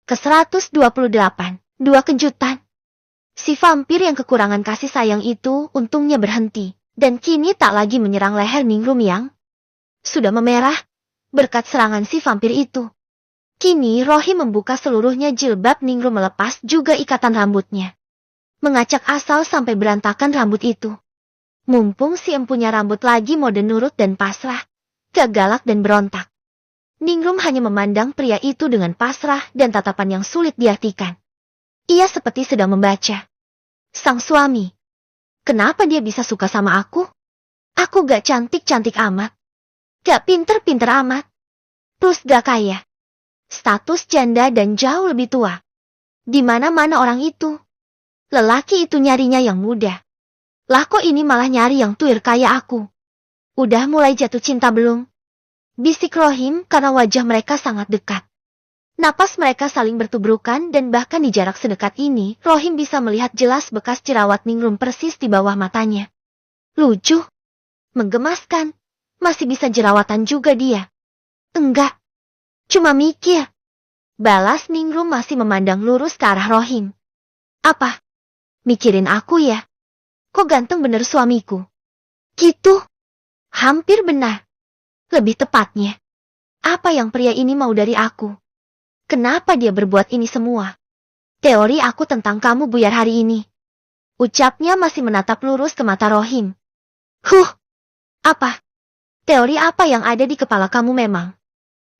Ke-128, dua kejutan. Si vampir yang kekurangan kasih sayang itu untungnya berhenti, dan kini tak lagi menyerang leher Ningrum yang sudah memerah berkat serangan si vampir itu. Kini Rohim membuka seluruhnya jilbab Ningrum, melepas juga ikatan rambutnya. Mengacak asal sampai berantakan rambut itu. Mumpung si empunya rambut lagi mode nurut dan pasrah, gak galak dan berontak. Ningrum hanya memandang pria itu dengan pasrah dan tatapan yang sulit diartikan. Ia seperti sedang membaca. Sang suami. Kenapa dia bisa suka sama aku? Aku gak cantik-cantik amat. Gak pinter-pinter amat. Plus gak kaya. Status janda dan jauh lebih tua. Di mana-mana orang itu. Lelaki itu nyarinya yang muda. Lah kok ini malah nyari yang tuir kayak aku? Udah mulai jatuh cinta belum? Bisik Rohim karena wajah mereka sangat dekat. Napas mereka saling bertubrukan dan bahkan di jarak sedekat ini, Rohim bisa melihat jelas bekas jerawat Ningrum persis di bawah matanya. Lucu. Menggemaskan. Masih bisa jerawatan juga dia. Enggak. Cuma mikir. Balas Ningrum masih memandang lurus ke arah Rohim. Apa? Mikirin aku ya? Kok ganteng bener suamiku? Gitu. Hampir benar. Lebih tepatnya. Apa yang pria ini mau dari aku? Kenapa dia berbuat ini semua? Teori aku tentang kamu buyar hari ini. Ucapnya masih menatap lurus ke mata Rohim. Apa? Teori apa yang ada di kepala kamu memang?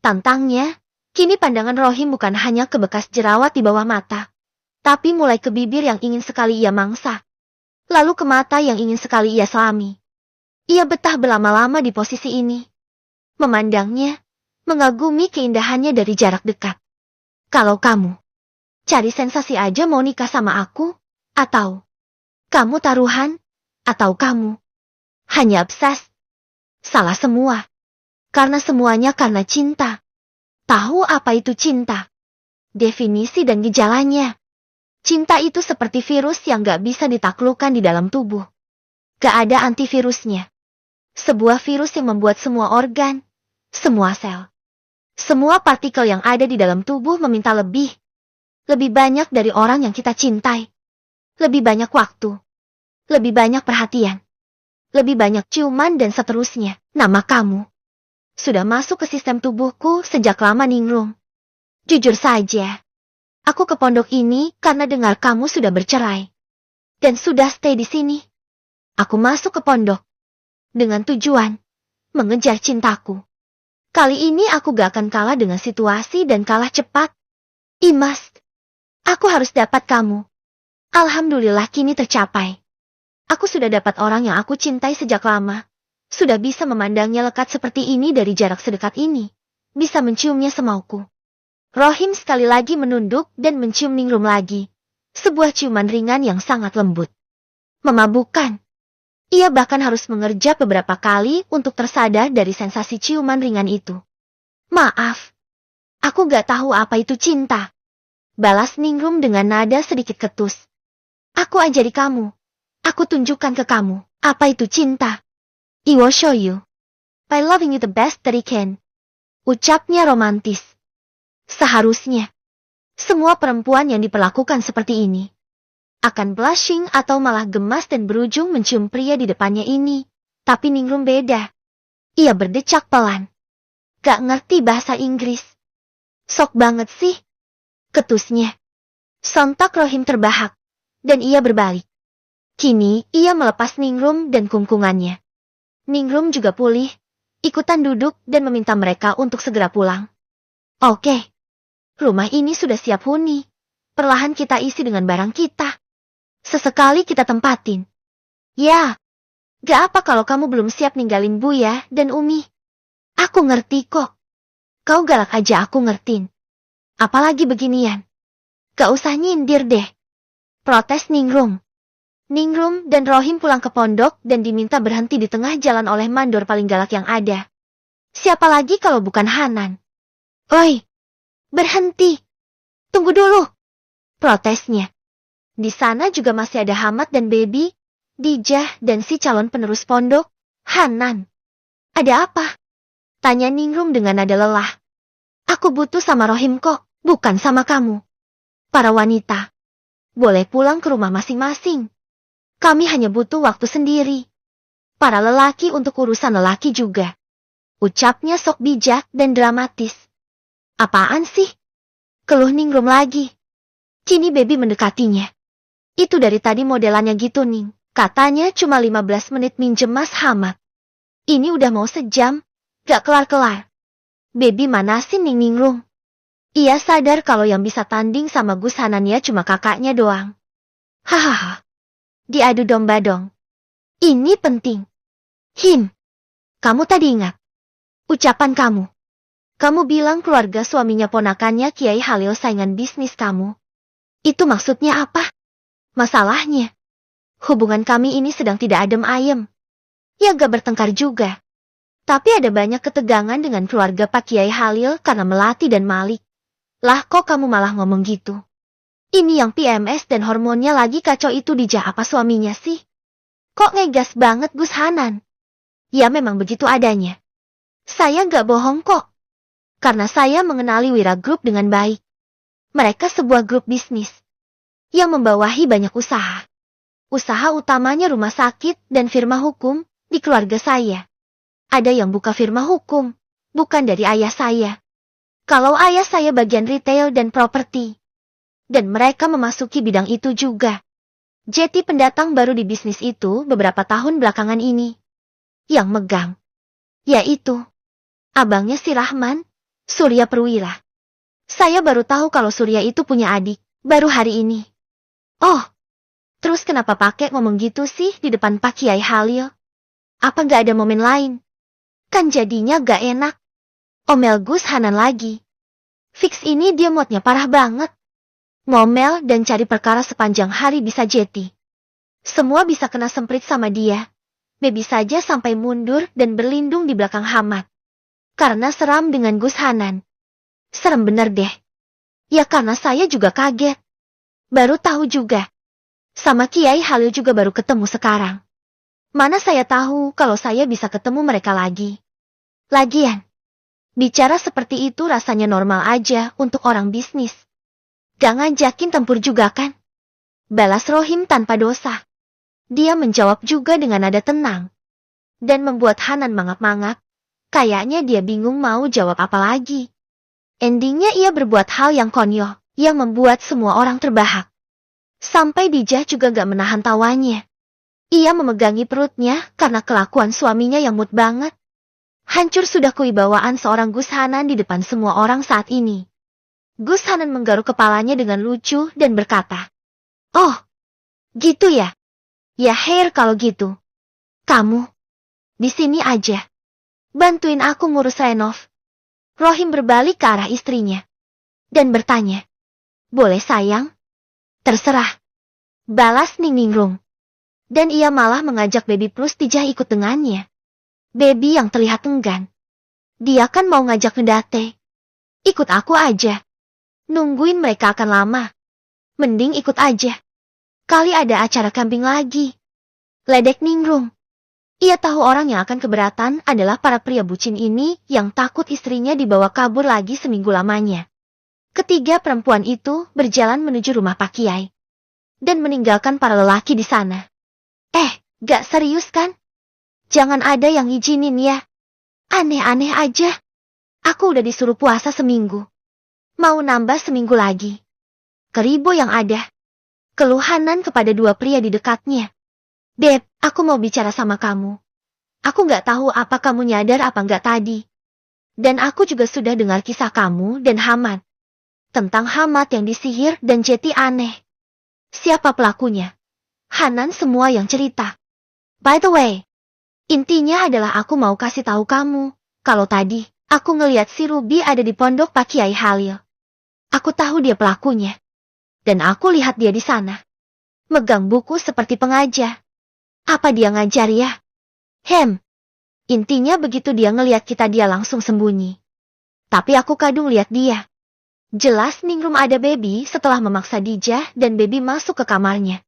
Tantangnya, kini pandangan Rohim bukan hanya ke bekas jerawat di bawah mata, tapi mulai ke bibir yang ingin sekali ia mangsa. Lalu ke mata yang ingin sekali ia selami. Ia betah berlama-lama di posisi ini. Memandangnya, mengagumi keindahannya dari jarak dekat. Kalau kamu cari sensasi aja mau nikah sama aku, atau kamu taruhan, atau kamu hanya obses. Salah semua. Karena semuanya karena cinta. Tahu apa itu cinta? Definisi dan gejalanya. Cinta itu seperti virus yang gak bisa ditaklukkan di dalam tubuh. Gak ada antivirusnya. Sebuah virus yang membuat semua organ, semua sel, semua partikel yang ada di dalam tubuh meminta lebih. Lebih banyak dari orang yang kita cintai. Lebih banyak waktu. Lebih banyak perhatian. Lebih banyak ciuman dan seterusnya. Nama kamu sudah masuk ke sistem tubuhku sejak lama Ningrum. Jujur saja, aku ke pondok ini karena dengar kamu sudah bercerai. Dan sudah stay di sini. Aku masuk ke pondok dengan tujuan mengejar cintaku. Kali ini aku gak akan kalah dengan situasi dan kalah cepat. Imas, aku harus dapat kamu. Alhamdulillah kini tercapai. Aku sudah dapat orang yang aku cintai sejak lama. Sudah bisa memandangnya lekat seperti ini dari jarak sedekat ini. Bisa menciumnya semauku. Rohim sekali lagi menunduk dan mencium Ningrum lagi. Sebuah ciuman ringan yang sangat lembut. Memabukkan. Ia bahkan harus mengerja beberapa kali untuk tersadar dari sensasi ciuman ringan itu. Maaf. Aku gak tahu apa itu cinta. Balas Ningrum dengan nada sedikit ketus. Aku ajari kamu. Aku tunjukkan ke kamu apa itu cinta. I will show you. By loving you the best that I can. Ucapnya romantis. Seharusnya semua perempuan yang diperlakukan seperti ini akan blushing atau malah gemas dan berujung mencium pria di depannya ini. Tapi Ningrum beda. Ia berdecak pelan. Gak ngerti bahasa Inggris. Sok banget sih. Ketusnya. Sontak Rohim terbahak. Dan ia berbalik. Kini ia melepas Ningrum dan kungkungannya. Ningrum juga pulih. Ikutan duduk dan meminta mereka untuk segera pulang. Oke. Rumah ini sudah siap huni. Perlahan kita isi dengan barang kita. Sesekali kita tempatin. Ya, gak apa kalau kamu belum siap ninggalin Buya dan Umi. Aku ngerti kok. Kau galak aja aku ngertiin. Apalagi beginian. Gak usah nyindir deh. Protes Ningrum. Ningrum dan Rohim pulang ke pondok dan diminta berhenti di tengah jalan oleh mandor paling galak yang ada. Siapa lagi kalau bukan Hanan? Oi, berhenti. Tunggu dulu. Protesnya. Di sana juga masih ada Hamad dan Baby, Dijah dan si calon penerus pondok, Hanan. Ada apa? Tanya Ningrum dengan nada lelah. Aku butuh sama Rohim kok, Bukan sama kamu. Para wanita. Boleh pulang ke rumah masing-masing. Kami hanya butuh waktu sendiri. Para lelaki untuk urusan lelaki juga. Ucapnya sok bijak dan dramatis. Apaan sih? Keluh Ningrum lagi. Kini Baby mendekatinya. Itu dari tadi modelannya gitu Ning. Katanya cuma 15 menit minjem Mas Hamad. Ini udah mau sejam. Gak kelar-kelar. Baby manasin Ning Ningrum. Ia sadar kalau yang bisa tanding sama Gus Hanan ya cuma kakaknya doang. Hahaha. Diadu domba dong. Ini penting. Kamu tadi ingat. Ucapan kamu. Kamu bilang keluarga suaminya ponakannya Kiai Halil saingan bisnis kamu. Itu maksudnya apa? Masalahnya. Hubungan kami ini sedang tidak adem ayem. Ya gak bertengkar juga. Tapi ada banyak ketegangan dengan keluarga Pak Kiai Halil karena Melati dan Malik. Lah kok kamu malah ngomong gitu? Ini yang PMS dan hormonnya lagi kacau itu dijah apa suaminya sih? Kok ngegas banget Gus Hanan? Ya memang begitu adanya. Saya gak bohong kok. Karena saya mengenali Wira Group dengan baik. Mereka sebuah grup bisnis yang membawahi banyak usaha. Usaha utamanya rumah sakit dan firma hukum di keluarga saya. Ada yang buka firma hukum, bukan dari ayah saya. Kalau ayah saya bagian retail dan properti. Dan mereka memasuki bidang itu juga. Jeti pendatang baru di bisnis itu beberapa tahun belakangan ini. Yang megang. Yaitu abangnya si Rahman, Surya Perwira. Saya baru tahu kalau Surya itu punya adik, baru hari ini. Oh, terus kenapa pakai ngomong gitu sih di depan Pak Kiai Halil? Apa gak ada momen lain? Kan jadinya gak enak. Omel Gus Hanan lagi. Fix ini dia moodnya parah banget. Ngomel dan cari perkara sepanjang hari bisa Jeti. Semua bisa kena semprit sama dia. Baby saja sampai mundur dan berlindung di belakang Hamad. Karena seram dengan Gus Hanan. Serem bener deh. Ya karena saya juga kaget. Baru tahu juga. Sama Kiai Halil juga baru ketemu sekarang. Mana saya tahu kalau saya bisa ketemu mereka lagi. Lagian. Bicara seperti itu rasanya normal aja untuk orang bisnis. Gak ngajakin tempur juga kan? Balas Rohim tanpa dosa. Dia menjawab juga dengan nada tenang. Dan membuat Hanan mangap-mangap. Kayaknya dia bingung mau jawab apa lagi. Endingnya ia berbuat hal yang konyol, yang membuat semua orang terbahak. Sampai Dijah juga gak menahan tawanya. Ia memegangi perutnya karena kelakuan suaminya yang mood banget. Hancur sudah kewibawaan seorang Gus Hanan di depan semua orang saat ini. Gus Hanan menggaruk kepalanya dengan lucu dan berkata, "Oh, gitu ya? Ya Hair kalau gitu. Kamu, di sini aja. Bantuin aku ngurus renov." Rohim berbalik ke arah istrinya. Dan bertanya, "Boleh sayang?" "Terserah." Balas Ning Ningrum. Dan ia malah mengajak Baby plus Dijah ikut dengannya. Baby yang terlihat enggan. Dia kan mau ngajak ngedate. "Ikut aku aja. Nungguin mereka akan lama. Mending ikut aja. Kali ada acara camping lagi." Ledek Ningrum. Ia tahu orang yang akan keberatan adalah para pria bucin ini yang takut istrinya dibawa kabur lagi seminggu lamanya. Ketiga perempuan itu berjalan menuju rumah Pak Kiai. Dan meninggalkan para lelaki di sana. Gak serius kan? Jangan ada yang izinin ya. Aneh-aneh aja. Aku udah disuruh puasa seminggu. Mau nambah seminggu lagi. Keribo yang ada. Keluhanan kepada dua pria di dekatnya. "Beb, aku mau bicara sama kamu. Aku gak tahu apa kamu nyadar apa gak tadi. Dan aku juga sudah dengar kisah kamu dan Hamad. Tentang Hamad yang disihir dan Jeti aneh. Siapa pelakunya? Hanan semua yang cerita. By the way, intinya adalah aku mau kasih tahu kamu, kalau tadi, aku ngeliat si Ruby ada di pondok Pak Kiai Halil. Aku tahu dia pelakunya. Dan aku lihat dia di sana. Megang buku seperti pengajar. Apa dia ngajar ya? Intinya begitu dia ngeliat kita dia langsung sembunyi. Tapi aku kadung lihat dia. Jelas Ningrum ada Baby setelah memaksa Dijah dan Baby masuk ke kamarnya.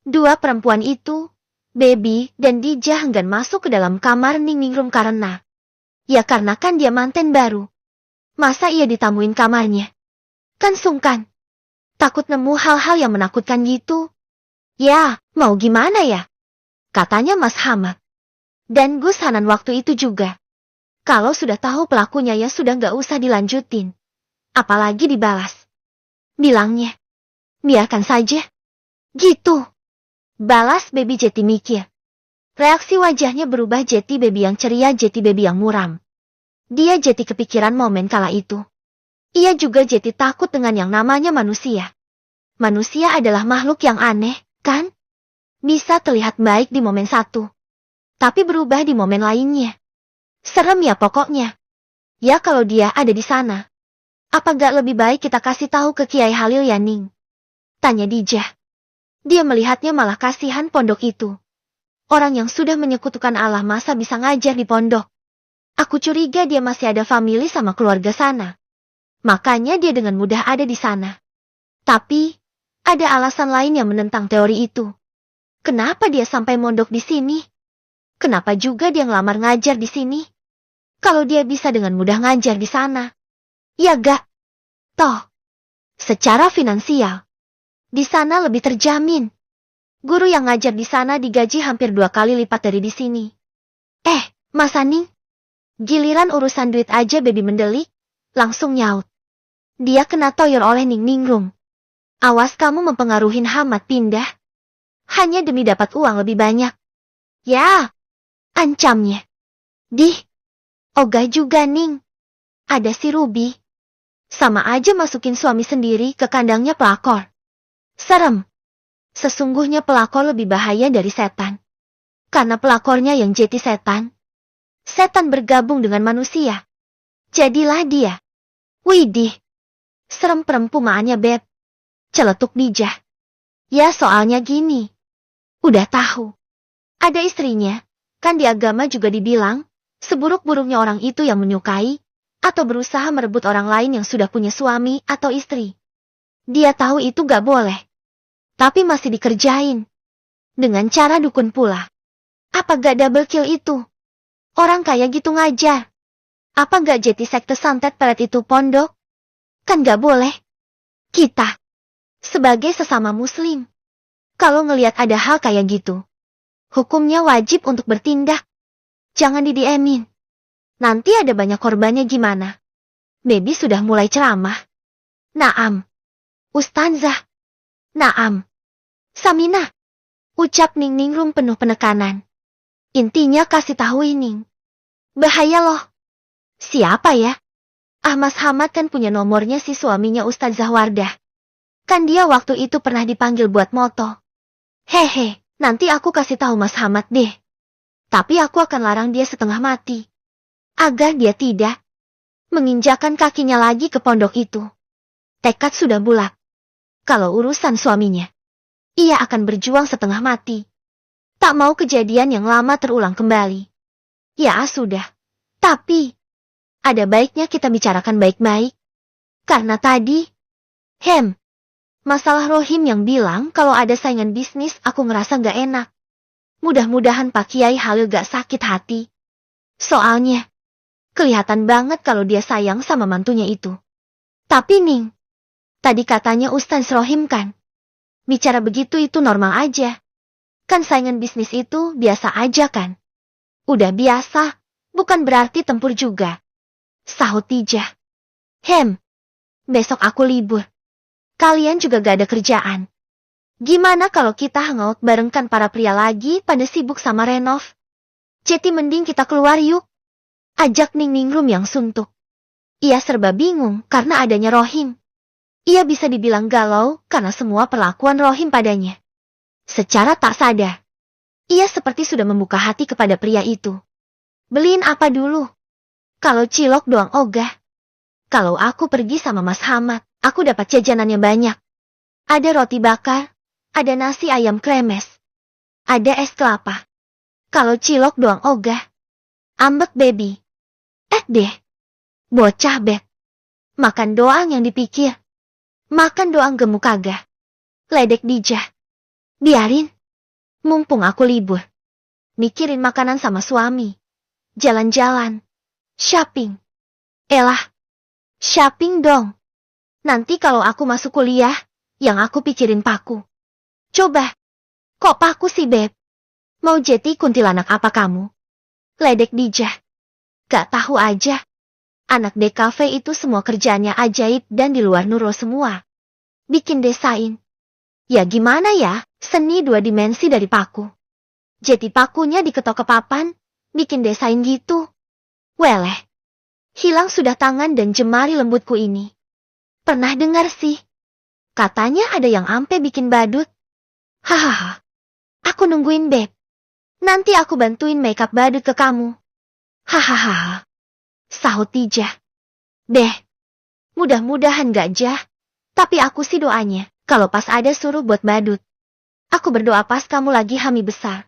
Dua perempuan itu, Baby dan Dijah enggan masuk ke dalam kamar Ningrum karena. Ya karena kan dia manten baru. Masa ia ditamuin kamarnya? Kan sungkan. Takut nemu hal-hal yang menakutkan gitu. Ya, mau gimana ya? Katanya Mas Hamad. Dan Gus Hanan waktu itu juga. Kalau sudah tahu pelakunya ya sudah nggak usah dilanjutin. Apalagi dibalas. Bilangnya, biarkan saja. Gitu. Balas Baby Jetty mikir. Reaksi wajahnya berubah Jetty Baby yang ceria, Jetty Baby yang muram. Dia Jetty kepikiran momen kala itu. Ia juga Jetty takut dengan yang namanya manusia. Manusia adalah makhluk yang aneh, kan? Bisa terlihat baik di momen satu. Tapi berubah di momen lainnya. Serem ya pokoknya. Ya kalau dia ada di sana. Apa gak lebih baik kita kasih tahu ke Kiai Halil ya Ning? Tanya Dijah. Dia melihatnya malah kasihan pondok itu. Orang yang sudah menyekutukan Allah masa bisa ngajar di pondok. Aku curiga dia masih ada famili sama keluarga sana. Makanya dia dengan mudah ada di sana. Tapi, ada alasan lain yang menentang teori itu. Kenapa dia sampai mondok di sini? Kenapa juga dia ngelamar ngajar di sini? Kalau dia bisa dengan mudah ngajar di sana. Ya gak? Toh, secara finansial, di sana lebih terjamin. Guru yang ngajar di sana digaji hampir 2 kali lipat dari di sini. Mas Aning, giliran urusan duit aja Baby mendelik, langsung nyaut. Dia kena toyor oleh Ning Ningrum. Awas kamu mempengaruhin Hamad pindah. Hanya demi dapat uang lebih banyak. Ya, ancamnya. Ogah juga Ning. Ada si Ruby. Sama aja masukin suami sendiri ke kandangnya pelakor. Serem. Sesungguhnya pelakor lebih bahaya dari setan. Karena pelakornya yang jadi setan. Setan bergabung dengan manusia. Jadilah dia. Widih. Serem perempuannya Beb. Celetuk Dijah. Ya soalnya gini. Udah tahu. Ada istrinya. Kan di agama juga dibilang. Seburuk-buruknya orang itu yang menyukai. Atau berusaha merebut orang lain yang sudah punya suami atau istri. Dia tahu itu gak boleh. Tapi masih dikerjain. Dengan cara dukun pula. Apa gak double kill itu? Orang kayak gitu ngajar. Apa gak jadi sekte santet pelet itu pondok? Kan gak boleh. Kita, sebagai sesama muslim, kalau ngelihat ada hal kayak gitu, hukumnya wajib untuk bertindak. Jangan didiemin. Nanti ada banyak korbannya gimana? Baby sudah mulai ceramah. Naam. Ustazah. Naam. Saminah. Ucap Ning Ningrum penuh penekanan. Intinya kasih tahu Ning. Bahaya loh. Siapa ya? Mas Hamad kan punya nomornya si suaminya Ustazah Wardah. Kan dia waktu itu pernah dipanggil buat moto. Hehe, nanti aku kasih tahu Mas Hamad deh. Tapi aku akan larang dia setengah mati. Agar dia tidak menginjakan kakinya lagi ke pondok itu. Tekad sudah bulat. Kalau urusan suaminya, ia akan berjuang setengah mati. Tak mau kejadian yang lama terulang kembali. Ya sudah. Tapi, ada baiknya kita bicarakan baik-baik. Karena tadi, masalah Rohim yang bilang kalau ada saingan bisnis aku ngerasa gak enak. Mudah-mudahan Pak Kiai Halil gak sakit hati. Soalnya, kelihatan banget kalau dia sayang sama mantunya itu. Tapi Ning, tadi katanya Ustaz Rohim kan. Bicara begitu itu normal aja. Kan saingan bisnis itu biasa aja kan. Udah biasa, bukan berarti tempur juga. Sahut Dijah. Besok aku libur. Kalian juga gak ada kerjaan. Gimana kalau kita hangout barengkan para pria lagi pada sibuk sama renov? Jadi mending kita keluar yuk. Ajak Ning Ningrum yang suntuk. Ia serba bingung karena adanya Rohim. Ia bisa dibilang galau karena semua perlakuan Rohim padanya. Secara tak sadar, ia seperti sudah membuka hati kepada pria itu. Beliin apa dulu? Kalau cilok doang ogah. Kalau aku pergi sama Mas Hamad, aku dapat jajanannya banyak. Ada roti bakar, ada nasi ayam kremes, ada es kelapa. Kalau cilok doang ogah. Ambek baby. Deh. Bocah bet. Makan doang yang dipikir. Makan doang gemuk kagak. Ledek Dijah. Biarin. Mumpung aku libur. Mikirin makanan sama suami. Jalan-jalan. Shopping. Elah. Shopping dong. Nanti kalau aku masuk kuliah, yang aku pikirin paku. Coba, kok paku sih, Beb? Mau jadi kuntilanak apa kamu? Ledek Dijah. Gak tahu aja. Anak DKV itu semua kerjaannya ajaib dan di luar Nurul semua. Bikin desain. Ya gimana ya, seni 2 dimensi dari paku. Jadi pakunya diketok ke papan, bikin desain gitu. Weleh. Hilang sudah tangan dan jemari lembutku ini. Pernah dengar sih? Katanya ada yang ampe bikin badut. Hahaha. Aku nungguin, Beb. Nanti aku bantuin makeup badut ke kamu. Hahaha. Sahut Dijah. Deh. Mudah-mudahan gak jah. Tapi aku sih doanya, kalau pas ada suruh buat badut. Aku berdoa pas kamu lagi hamil besar.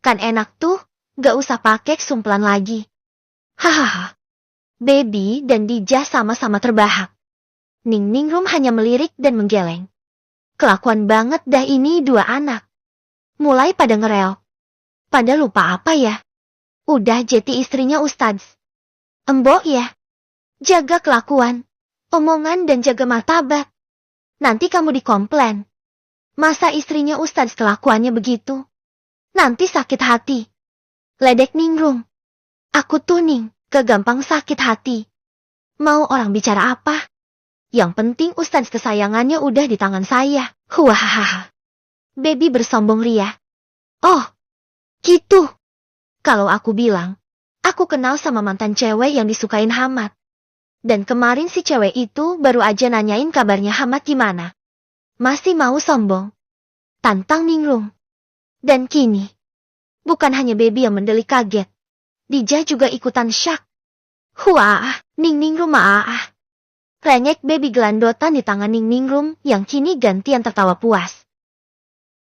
Kan enak tuh, gak usah pakai sumpelan lagi. Hahaha. Baby dan Dijah sama-sama terbahak. Ning Ningrum hanya melirik dan menggeleng. Kelakuan banget dah ini 2 anak. Mulai pada ngereok. Pada lupa apa ya? Udah jadi istrinya Ustadz. Embok ya? Jaga kelakuan, omongan dan jaga martabat. Nanti kamu dikomplain. Masa istrinya Ustadz kelakuannya begitu? Nanti sakit hati. Ledek Ningrum. Aku tuh Ning, kegampang sakit hati. Mau orang bicara apa? Yang penting Ustadz kesayangannya udah di tangan saya. Huahaha. Baby bersombong ria. Oh, gitu. Kalau aku bilang, aku kenal sama mantan cewek yang disukain Hamad. Dan kemarin si cewek itu baru aja nanyain kabarnya Hamad gimana. Masih mau sombong. Tantang Ningrum. Dan kini, bukan hanya Baby yang mendelik kaget. Dijah juga ikutan syak. Huah, Ning Ningrum maah. Renyek Baby gelandotan di tangan Ning Ningrum yang kini gantian tertawa puas.